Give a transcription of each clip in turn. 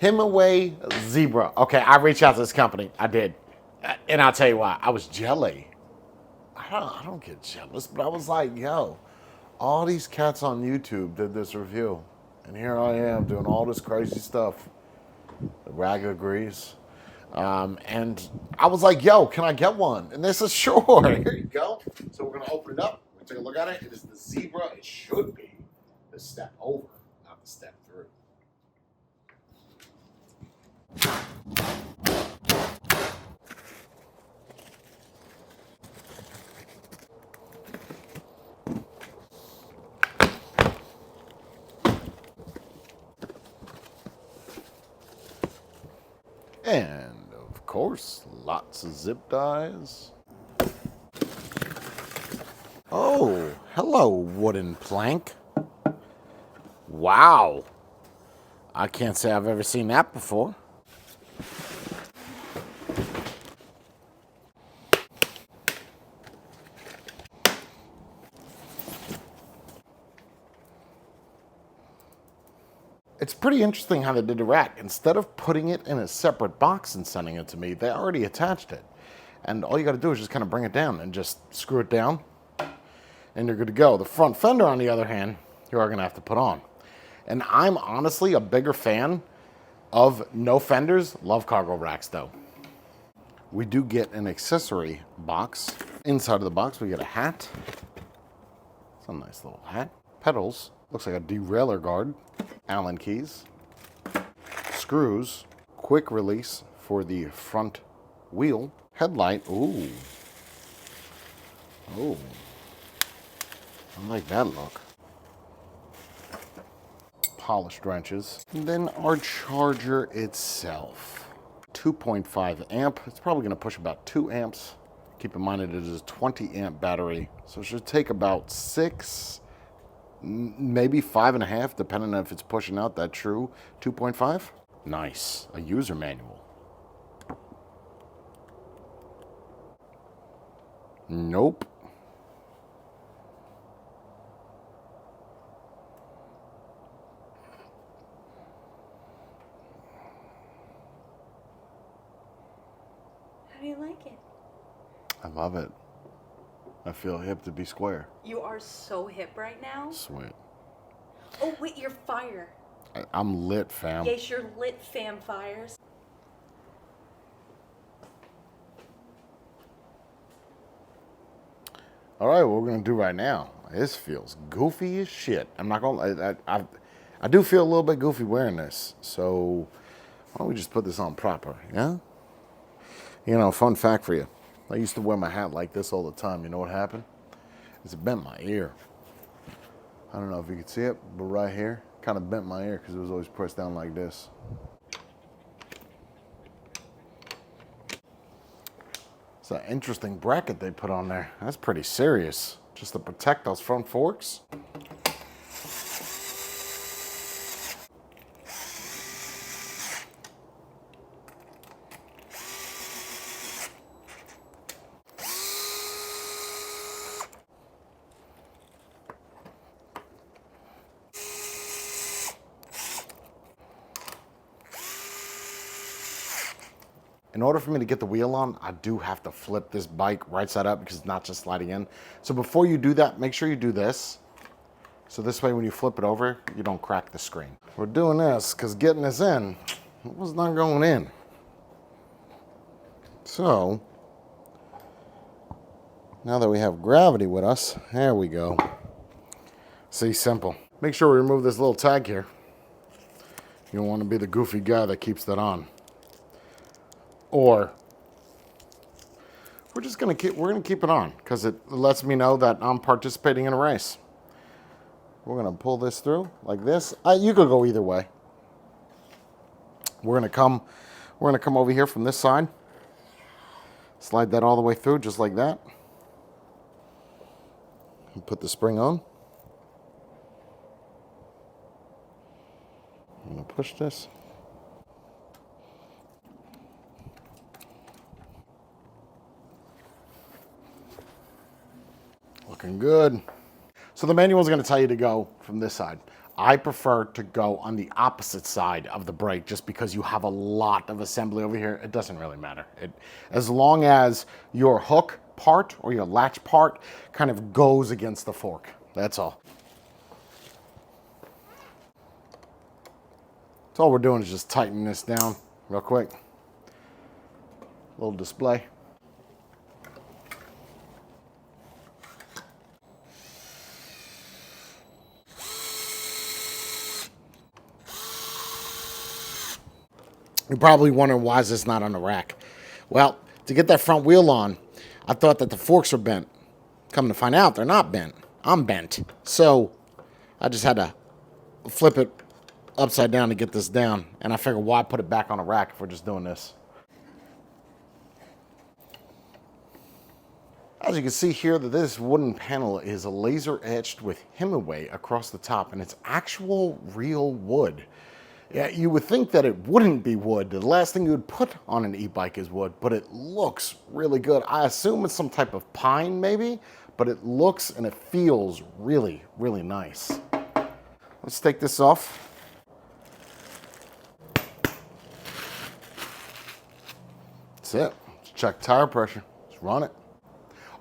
Himiway Zebra. Okay, I reached out to this company. I did. And I'll tell you why. I was jelly. I don't get jealous, but I was like, yo, all these cats on YouTube did this review. And here I am doing all this crazy stuff. The rag agrees. And I was like, yo, can I get one? And they said, sure. Here you go. So we're going to open it up. We're going to take a look at it. It is the Zebra. It should be the step over, not the step through. And of course, lots of zip ties. Oh, hello, wooden plank. Wow. I can't say I've ever seen that before. It's pretty interesting how they did the rack. Instead of putting it in a separate box and sending it to me, they already attached it. And all you got to do is just kind of bring it down and just screw it down, and you're good to go. The front fender, on the other hand, you are going to have to put on. And I'm honestly a bigger fan of no fenders. Love cargo racks, though. We do get an accessory box. Inside of the box, we get a hat. It's a nice little hat. Pedals. Looks like a derailleur guard. Allen keys. Screws. Quick release for the front wheel. Headlight. Ooh. Oh. I like that look. Polished wrenches. And then our charger itself. 2.5 amp. It's probably going to push about 2 amps. Keep in mind it is a 20 amp battery. So it should take about 6, maybe 5.5, depending on if it's pushing out that true 2.5. Nice. A user manual. Nope. How do you like it? I love it. I feel hip to be square. You are so hip right now. Sweet. Oh, wait, you're fire. I'm lit, fam. Yes, you're lit, fam fires. All right, what we're gonna do right now. This feels goofy as shit. I'm not gonna. I do feel a little bit goofy wearing this. So why don't we just put this on proper? Yeah. You know, fun fact for you. I used to wear my hat like this all the time. You know what happened? It bent my ear. I don't know if you can see it, but right here, kind of bent my ear because it was always pressed down like this. It's an interesting bracket they put on there. That's pretty serious. Just to protect those front forks. In order for me to get the wheel on, I do have to flip this bike right side up because it's not just sliding in. So before you do that, make sure you do this. So this way when you flip it over, you don't crack the screen. We're doing this because getting this in, it was not going in. So, now that we have gravity with us, there we go. See, simple. Make sure we remove this little tag here. You don't want to be the goofy guy that keeps that on. Or we're gonna keep it on because it lets me know that I'm participating in a race. We're gonna pull this through like this. You could go either way. We're gonna come over here from this side. Slide that all the way through just like that. And put the spring on. I'm gonna push this. Looking good. So the manual is going to tell you to go from this side. I prefer to go on the opposite side of the brake just because you have a lot of assembly over here. It doesn't really matter. As long as your hook part or your latch part kind of goes against the fork. That's all. So all we're doing is just tightening this down real quick. Little display. You're probably wondering, why is this not on the rack? Well, to get that front wheel on, I thought that the forks were bent. Come to find out, they're not bent. I'm bent. So I just had to flip it upside down to get this down. And I figured, why put it back on a rack if we're just doing this? As you can see here, that this wooden panel is laser etched with Himiway across the top, and it's actual real wood. Yeah, you would think that it wouldn't be wood. The last thing you would put on an e-bike is wood, but it looks really good. I assume it's some type of pine maybe, but it looks and it feels really, really nice. Let's take this off. That's it. Let's check tire pressure. Let's run it.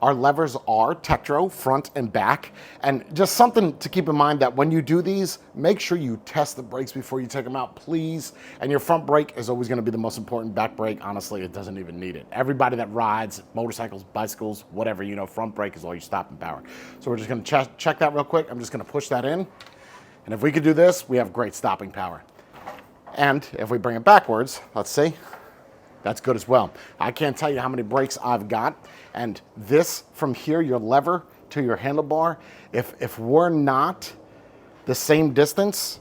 Our levers are Tektro, front and back. And just something to keep in mind, that when you do these, make sure you test the brakes before you take them out, please. And your front brake is always going to be the most important. Back brake, honestly, it doesn't even need it. Everybody that rides, motorcycles, bicycles, whatever, you know, front brake is all your stopping power. So we're just going to check that real quick. I'm just going to push that in. And if we could do this, we have great stopping power. And if we bring it backwards, let's see. That's good as well. I can't tell you how many brakes I've got. And this from here, your lever to your handlebar, if we're not the same distance,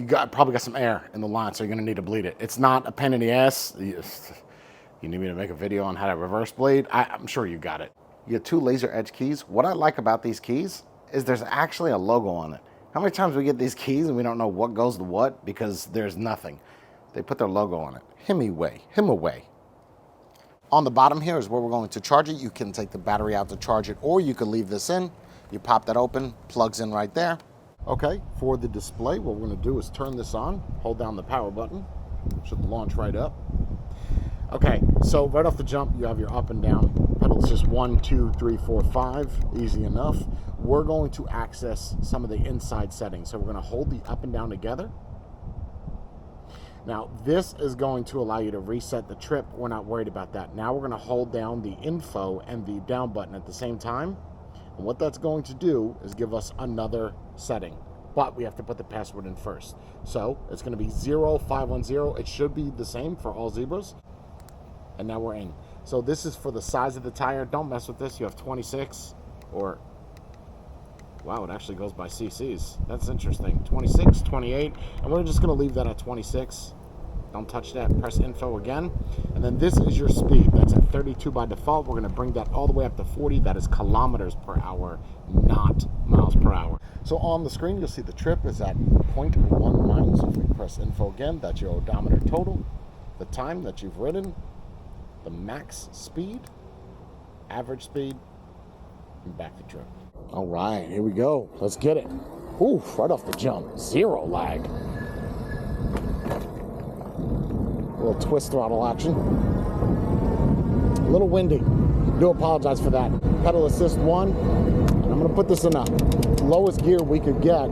probably got some air in the line, so you're gonna need to bleed it. It's not a pain in the ass. You need me to make a video on how to reverse bleed? I'm sure you got it. You get 2 laser edge keys. What I like about these keys is there's actually a logo on it. How many times we get these keys and we don't know what goes to what because there's nothing? They put their logo on it. Himiway. On the bottom here is where we're going to charge it. You can take the battery out to charge it, or you can leave this in. You pop that open, plugs in right there. Okay, for the display, what we're going to do is turn this on, hold down the power button. Should launch right up. Okay, so right off the jump, you have your up and down pedals, just 1, 2, 3, 4, 5, easy enough. We're going to access some of the inside settings. So we're going to hold the up and down together. Now, this is going to allow you to reset the trip. We're not worried about that. Now we're going to hold down the info and the down button at the same time. And what that's going to do is give us another setting. But we have to put the password in first. So it's going to be 0510. It should be the same for all Zebras. And now we're in. So this is for the size of the tire. Don't mess with this. You have 26 or... Wow, it actually goes by cc's. That's interesting. 26, 28, and we're just going to leave that at 26. Don't touch that. Press info again. And then this is your speed. That's at 32 by default. We're going to bring that all the way up to 40. That is kilometers per hour, not miles per hour. So on the screen, you'll see the trip is at 0.1 miles. If we press info again, that's your odometer total, the time that you've ridden, the max speed, average speed, and back to trip. All right, here we go. Let's get it. Oof, right off the jump. 0 lag. A little twist throttle action. A little windy. Do apologize for that. Pedal assist 1. And I'm going to put this in the lowest gear we could get.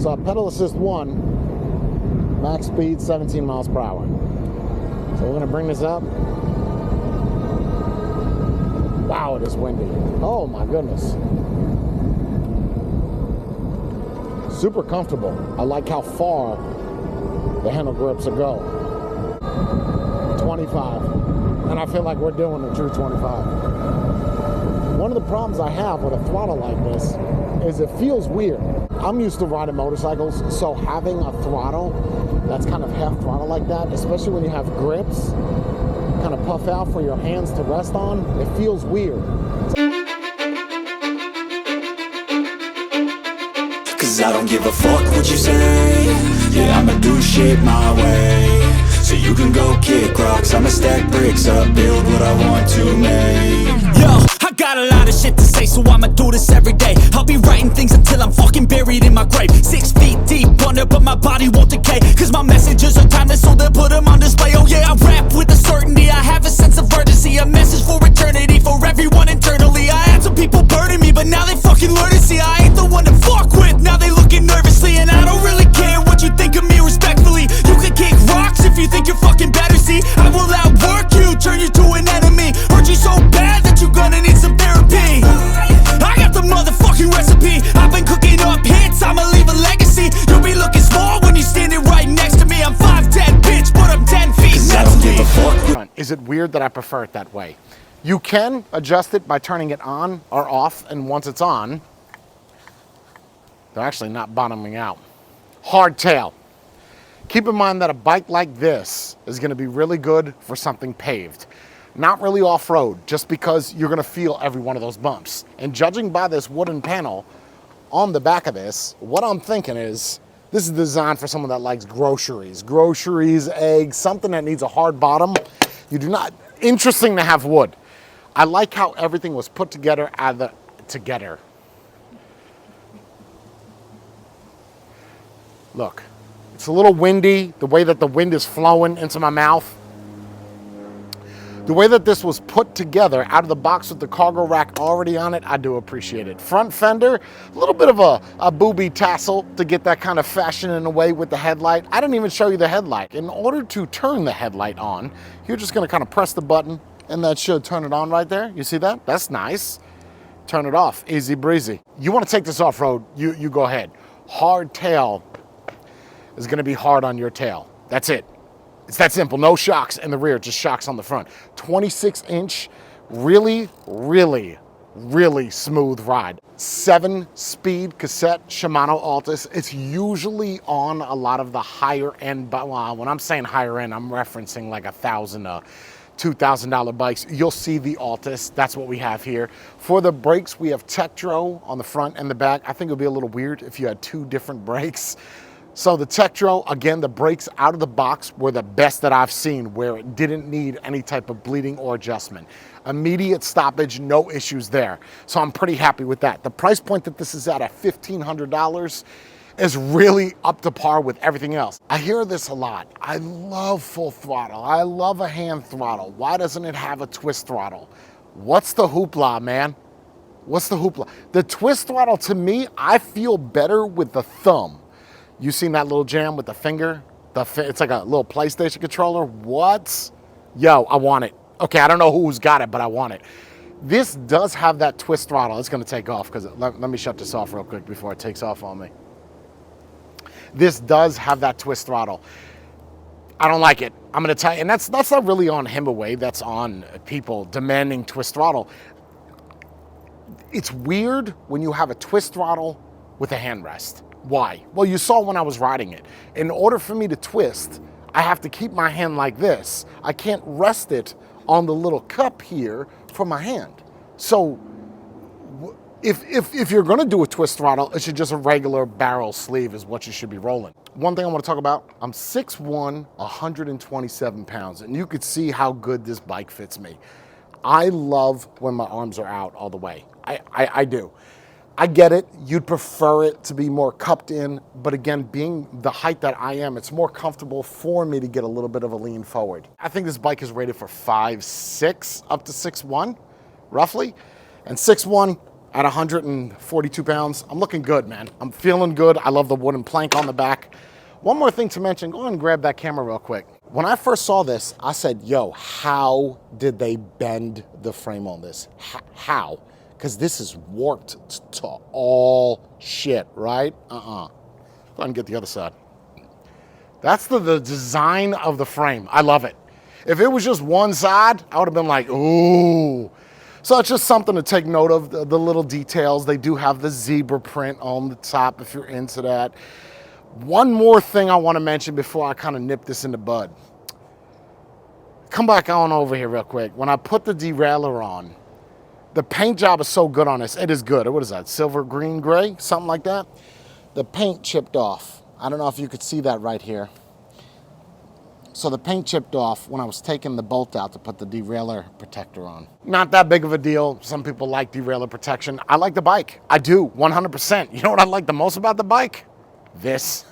So pedal assist 1. Max speed 17 miles per hour. So we're going to bring this up. Wow, it is windy. Oh my goodness. Super comfortable. I like how far the handle grips will go. 25. And I feel like we're doing a true 25. One of the problems I have with a throttle like this is it feels weird. I'm used to riding motorcycles, so having a throttle that's kind of half throttle like that, especially when you have grips, kind of puff out for your hands to rest on, it feels weird. Cause I don't give a fuck what you say. Yeah, I'ma do shit my way. So you can go kick rocks, I'ma stack bricks up, build what I want to make. Yo, I got a lot of shit to say, so I'ma do this every day. I'll be writing things until I'm fucking buried in my grave. 6 feet deep under, but my body won't decay, cause my messages are timeless, so they'll put them on display. Oh yeah, I rap with a certainty, I have a sense of urgency, a message for eternity, for everyone internally. I had some people burning me, but now they fucking learn to see I ain't the one to fuck with, now they looking nervously. And I don't really care what you think of me, respectfully. You can kick rocks if you think you're fucking better, see I will outwork you, turn you to an enemy, hurt you so bad that you're gonna need some therapy. I got the motherfucking recipe, I've been cooking up hits, I'ma leave a legacy. You'll be looking small when you're standing right next to me. I'm 5'10", bitch, but I'm 10 feet next to me. Is it weird that I prefer it that way? You can adjust it by turning it on or off, and once it's on, they're actually not bottoming out. Hardtail. Keep in mind that a bike like this is going to be really good for something paved. Not really off-road, just because you're going to feel every one of those bumps. And judging by this wooden panel on the back of this, what I'm thinking is this is designed for someone that likes groceries. Groceries, eggs, something that needs a hard bottom. You do not, interesting to have wood. I like how everything was put together together. Look, it's a little windy, the way that the wind is flowing into my mouth. The way that this was put together out of the box with the cargo rack already on it, I do appreciate it. Front fender, a little bit of a booby tassel to get that kind of fashion in a way with the headlight. I didn't even show you the headlight. In order to turn the headlight on, you're just gonna kind of press the button and that should turn it on right there. You see that? That's nice. Turn it off, easy breezy. You wanna take this off-road, you go ahead. Hard tail is gonna be hard on your tail. That's it. It's that simple. No shocks in the rear, just shocks on the front. 26-inch, really, really, really smooth ride. 7-speed cassette Shimano Altus. It's usually on a lot of the higher end, but when I'm saying higher end, I'm referencing like $1,000, $2,000 bikes. You'll see the Altus. That's what we have here. For the brakes, we have Tektro on the front and the back. I think it would be a little weird if you had 2 different brakes. So the Tektro, again, the brakes out of the box were the best that I've seen, where it didn't need any type of bleeding or adjustment. Immediate stoppage, no issues there. So I'm pretty happy with that. The price point that this is at $1,500 is really up to par with everything else. I hear this a lot. I love full throttle. I love a hand throttle. Why doesn't it have a twist throttle? What's the hoopla, man? What's the hoopla? The twist throttle, to me, I feel better with the thumb. You seen that little jam with the finger? It's like a little PlayStation controller. What? Yo, I want it. Okay, I don't know who's got it, but I want it. This does have that twist throttle. It's gonna take off, because let me shut this off real quick before it takes off on me. This does have that twist throttle. I don't like it. I'm gonna tell you, and that's not really on Himiway, that's on people demanding twist throttle. It's weird when you have a twist throttle with a handrest. Why? Well, you saw when I was riding it. In order for me to twist, I have to keep my hand like this. I can't rest it on the little cup here for my hand. So if you're gonna do a twist throttle, it should just a regular barrel sleeve is what you should be rolling. One thing I wanna talk about, I'm 6'1", 127 pounds, and you could see how good this bike fits me. I love when my arms are out all the way. I do. I get it, you'd prefer it to be more cupped in, but again, being the height that I am, it's more comfortable for me to get a little bit of a lean forward. I think this bike is rated for 5'6", up to 6'1", roughly. And 6'1", at 142 pounds, I'm looking good, man. I'm feeling good. I love the wooden plank on the back. One more thing to mention, go ahead and grab that camera real quick. When I first saw this, I said, yo, how did they bend the frame on this? How? Because this is warped to all shit, right? Go ahead and get the other side. That's the design of the frame. I love it. If it was just one side, I would have been like, ooh. So it's just something to take note of, the little details. They do have the zebra print on the top if you're into that. One more thing I want to mention before I kind of nip this in the bud. Come back on over here real quick. When I put the derailleur on, the paint job is so good on this. It is good. What is that? Silver, green, gray? Something like that. The paint chipped off. I don't know if you could see that right here. So the paint chipped off when I was taking the bolt out to put the derailleur protector on. Not that big of a deal. Some people like derailleur protection. I like the bike. I do, 100%. You know what I like the most about the bike? This.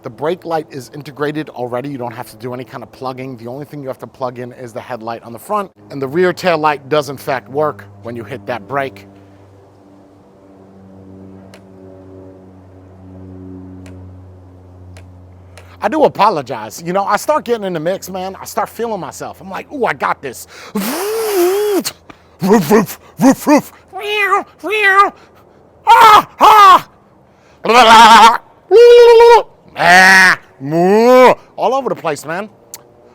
The brake light is integrated already. You don't have to do any kind of plugging. The only thing you have to plug in is the headlight on the front. And the rear tail light does in fact work when you hit that brake. I do apologize. You know, I start getting in the mix, man. I start feeling myself. I'm like, ooh, I got this. Roof, roof, roof, roof. All over the place, man.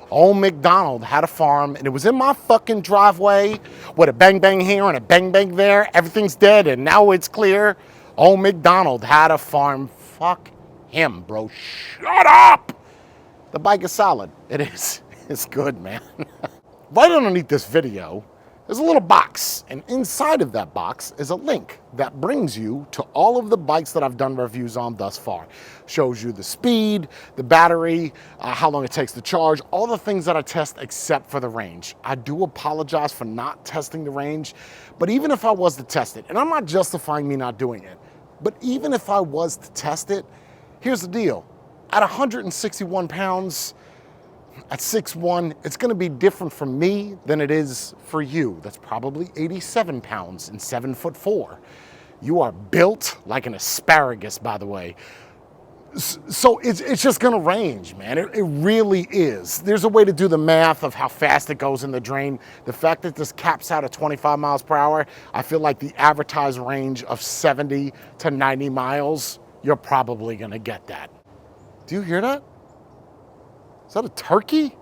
Old McDonald had a farm, and it was in my fucking driveway with a bang bang here and a bang bang there. Everything's dead, and now it's clear. Old McDonald had a farm. Fuck him, bro. Shut up! The bike is solid. It is. It's good, man. Right underneath this video is a little box, and inside of that box is a link that brings you to all of the bikes that I've done reviews on thus far. Shows you the speed, the battery, how long it takes to charge, all the things that I test except for the range. I do apologize for not testing the range, but even if I was to test it, and I'm not justifying me not doing it, but even if I was to test it, here's the deal. At 161 pounds, at 6'1", it's gonna be different for me than it is for you. That's probably 87 pounds and 7'4". You are built like an asparagus, by the way. So it's just gonna range, man. It really is. There's a way to do the math of how fast it goes in the drain. The fact that this caps out at 25 miles per hour, I feel like the advertised range of 70 to 90 miles, you're probably gonna get that. Do you hear that? Is that a turkey?